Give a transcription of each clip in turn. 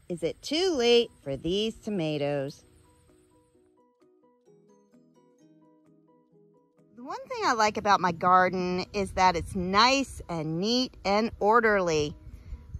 Is it too late for these tomatoes? The one thing I like about my garden is that it's nice and neat and orderly.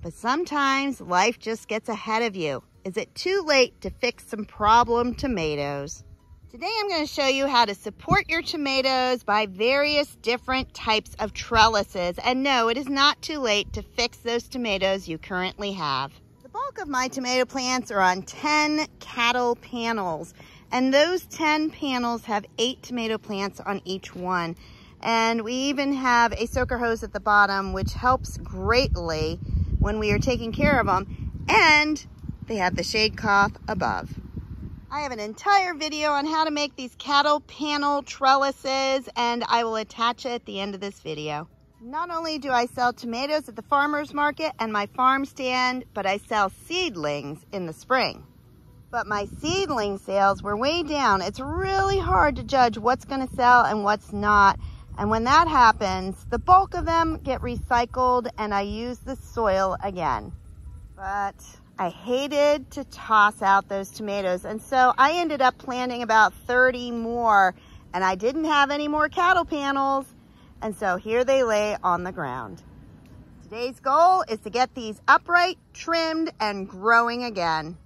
But sometimes life just gets ahead of you. Is it too late to fix some problem tomatoes? Today I'm going to show you how to support your tomatoes by various different types of trellises. And no, it is not too late to fix those tomatoes you currently have. The bulk of my tomato plants are on 10 cattle panels. And those 10 panels have 8 tomato plants on each one. And we even have a soaker hose at the bottom, which helps greatly when we are taking care of them. And they have the shade cloth above. I have an entire video on how to make these cattle panel trellises, and I will attach it at the end of this video. Not only do I sell tomatoes at the farmer's market and my farm stand, but I sell seedlings in the spring. But my seedling sales were way down. It's really hard to judge what's going to sell and what's not. And when that happens, the bulk of them get recycled and I use the soil again. But I hated to toss out those tomatoes. And so I ended up planting about 30 more, and I didn't have any more cattle panels. And so here they lay on the ground. Today's goal is to get these upright, trimmed, and growing again.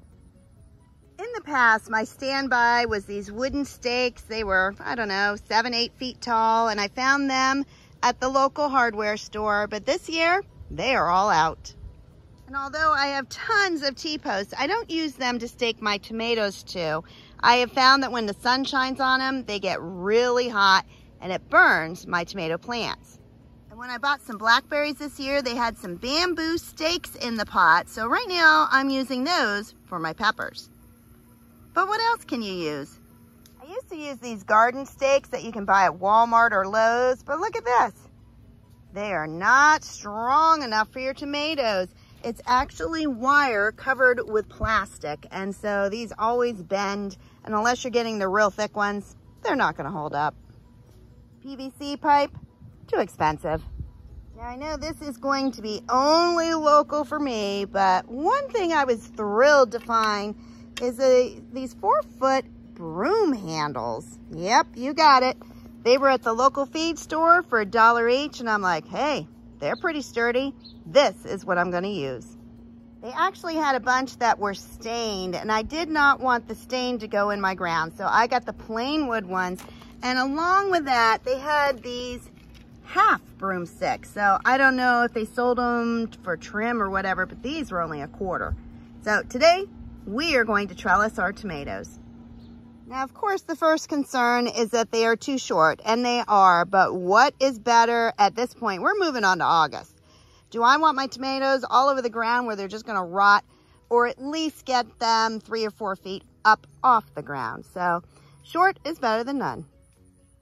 In the past, my standby was these wooden stakes. They were, I don't know, 7, 8 feet tall, and I found them at the local hardware store. But this year, they are all out. And although I have tons of T-posts, I don't use them to stake my tomatoes to. I have found that when the sun shines on them, they get really hot and it burns my tomato plants. And when I bought some blackberries this year, they had some bamboo stakes in the pot. So right now, I'm using those for my peppers. But what else can you use? I used to use these garden stakes that you can buy at Walmart or Lowe's, but look at this. They are not strong enough for your tomatoes. It's actually wire covered with plastic, and so these always bend, and unless you're getting the real thick ones, they're not going to hold up. PVC pipe, too expensive. Now I know this is going to be only local for me, but one thing I was thrilled to find is these 4-foot broom handles. Yep, you got it. They were at the local feed store for $1 each, and I'm like, hey, they're pretty sturdy. This is what I'm going to use. They actually had a bunch that were stained, and I did not want the stain to go in my ground, so I got the plain wood ones. And along with that, they had these half broomsticks. So I don't know if they sold them for trim or whatever, but these were only $1/4. So today, we are going to trellis our tomatoes. Now, of course, the first concern is that they are too short, and they are, but what is better at this point? We're moving on to August. Do I want my tomatoes all over the ground where they're just going to rot, or at least get them 3 or 4 feet up off the ground? So short is better than none.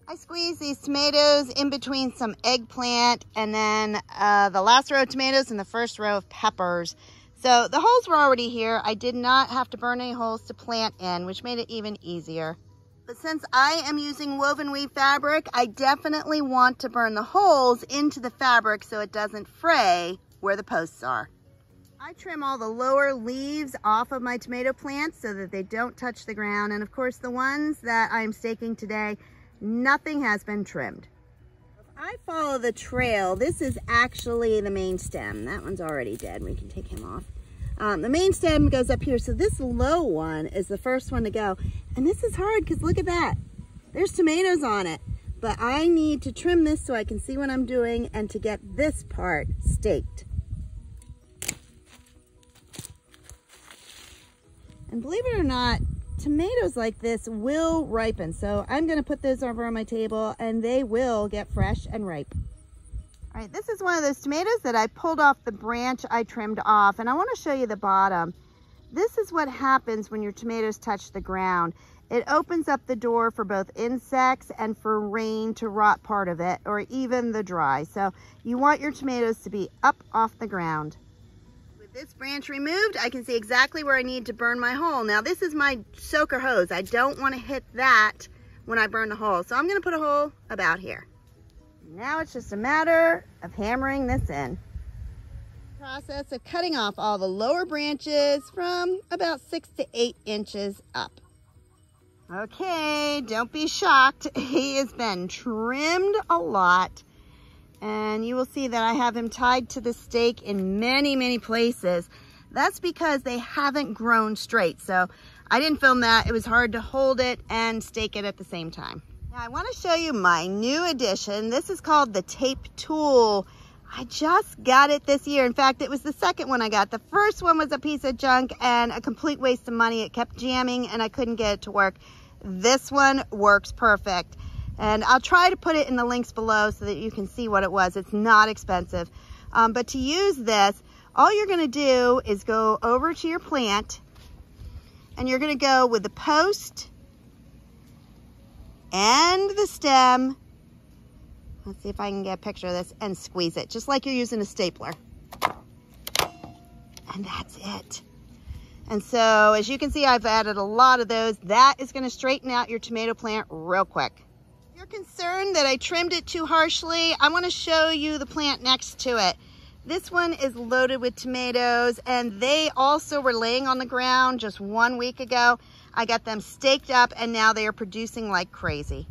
I squeeze these tomatoes in between some eggplant and then the last row of tomatoes and the first row of peppers. So the holes were already here. I did not have to burn any holes to plant in, which made it even easier. But since I am using woven weave fabric, I definitely want to burn the holes into the fabric so it doesn't fray where the posts are. I trim all the lower leaves off of my tomato plants so that they don't touch the ground. And of course, the ones that I'm staking today, nothing has been trimmed. If I follow the trail, this is actually the main stem. That one's already dead. We can take him off. The main stem goes up here. So this low one is the first one to go. And this is hard because look at that. There's tomatoes on it. But I need to trim this so I can see what I'm doing and to get this part staked. And believe it or not, tomatoes like this will ripen. So I'm going to put those over on my table and they will get fresh and ripe. All right, this is one of those tomatoes that I pulled off the branch I trimmed off, and I want to show you the bottom. This is what happens when your tomatoes touch the ground. It opens up the door for both insects and for rain to rot part of it, or even the dry. So you want your tomatoes to be up off the ground. With this branch removed, I can see exactly where I need to burn my hole. Now this is my soaker hose. I don't want to hit that when I burn the hole. So I'm going to put a hole about here. Now it's just a matter of hammering this in. Process of cutting off all the lower branches from about 6 to 8 inches up. Okay, don't be shocked. He has been trimmed a lot, and you will see that I have him tied to the stake in many places. That's because they haven't grown straight. So I didn't film that. It was hard to hold it and stake it at the same time. Now I want to show you my new addition. This is called the tape tool. I just got it this year. In fact, it was the second one I got. The first one was a piece of junk and a complete waste of money. It kept jamming and I couldn't get it to work. This one works perfect. And I'll try to put it in the links below so that you can see what it was. It's not expensive. But to use this, all you're going to do is go over to your plant and you're going to go with the post and the stem. Let's see if I can get a picture of this, and squeeze it, just like you're using a stapler. And that's it. And so, as you can see, I've added a lot of those. That is going to straighten out your tomato plant real quick. If you're concerned that I trimmed it too harshly, I want to show you the plant next to it. This one is loaded with tomatoes, and they also were laying on the ground just 1 week ago. I got them staked up, and now they are producing like crazy.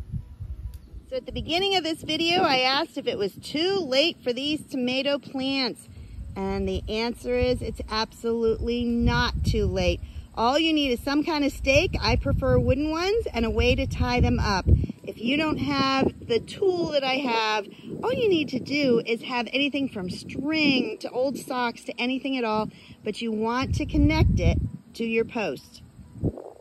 So at the beginning of this video, I asked if it was too late for these tomato plants. And the answer is it's absolutely not too late. All you need is some kind of stake. I prefer wooden ones, and a way to tie them up. If you don't have the tool that I have, all you need to do is have anything from string to old socks to anything at all, but you want to connect it to your post.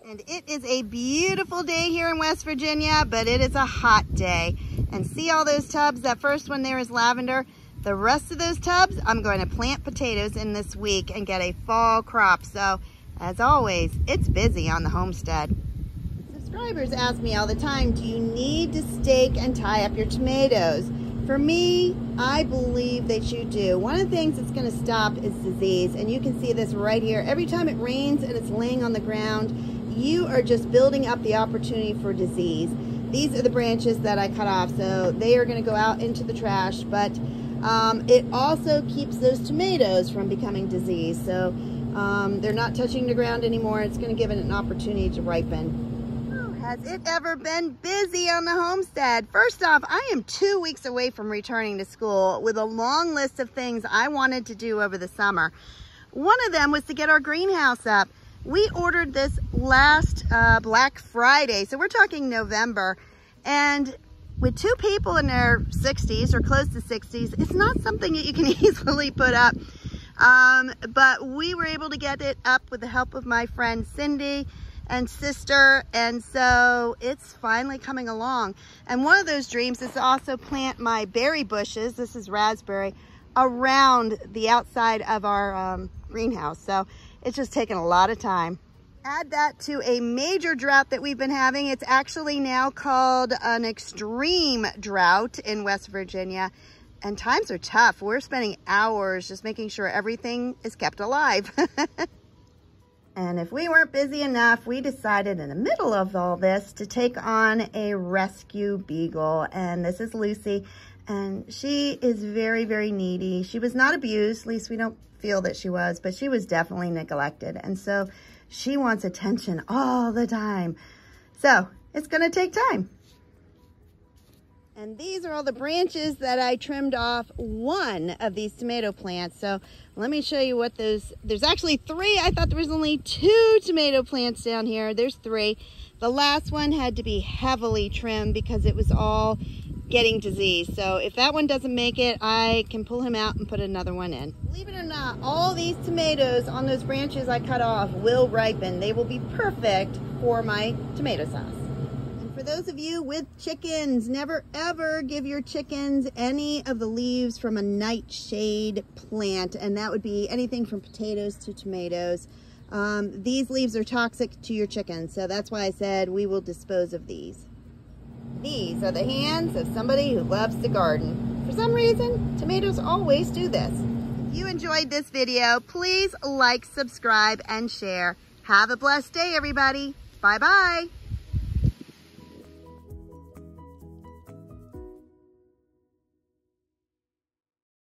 And it is a beautiful day here in West Virginia, but it is a hot day. And see all those tubs? That first one there is lavender. The rest of those tubs, I'm going to plant potatoes in this week and get a fall crop. So, as always, it's busy on the homestead. Subscribers ask me all the time, do you need to stake and tie up your tomatoes? For me, I believe that you do. One of the things that's going to stop is disease. And you can see this right here. Every time it rains and it's laying on the ground, you are just building up the opportunity for disease. These are the branches that I cut off, so they are going to go out into the trash, but it also keeps those tomatoes from becoming diseased. So they're not touching the ground anymore. It's going to give it an opportunity to ripen. Has it ever been busy on the homestead? First off, I am 2 weeks away from returning to school with a long list of things I wanted to do over the summer. One of them was to get our greenhouse up. We ordered this last Black Friday, so we're talking November, and with 2 people in their 60s or close to 60s, it's not something that you can easily put up. But we were able to get it up with the help of my friend Cindy and sister, and so it's finally coming along. And one of those dreams is to also plant my berry bushes, this is raspberry, around the outside of our greenhouse. So it's just taken a lot of time. Add that to a major drought that we've been having. It's actually now called an extreme drought in West Virginia. And times are tough. We're spending hours just making sure everything is kept alive. And if we weren't busy enough, we decided in the middle of all this to take on a rescue beagle. And this is Lucy. And she is very, very needy. She was not abused, at least we don't feel that she was, but she was definitely neglected. And so she wants attention all the time. So it's going to take time. And these are all the branches that I trimmed off one of these tomato plants. So let me show you what there's actually 3. I thought there was only 2 tomato plants down here. There's 3. The last one had to be heavily trimmed because it was all getting disease. So if that one doesn't make it, I can pull him out and put another one in. Believe it or not, all these tomatoes on those branches I cut off will ripen. They will be perfect for my tomato sauce. And for those of you with chickens, never ever give your chickens any of the leaves from a nightshade plant, and that would be anything from potatoes to tomatoes. These leaves are toxic to your chickens, so that's why I said we will dispose of these. These are the hands of somebody who loves to garden. For some reason, tomatoes always do this. If you enjoyed this video, please like, subscribe, and share. Have a blessed day, everybody. Bye-bye.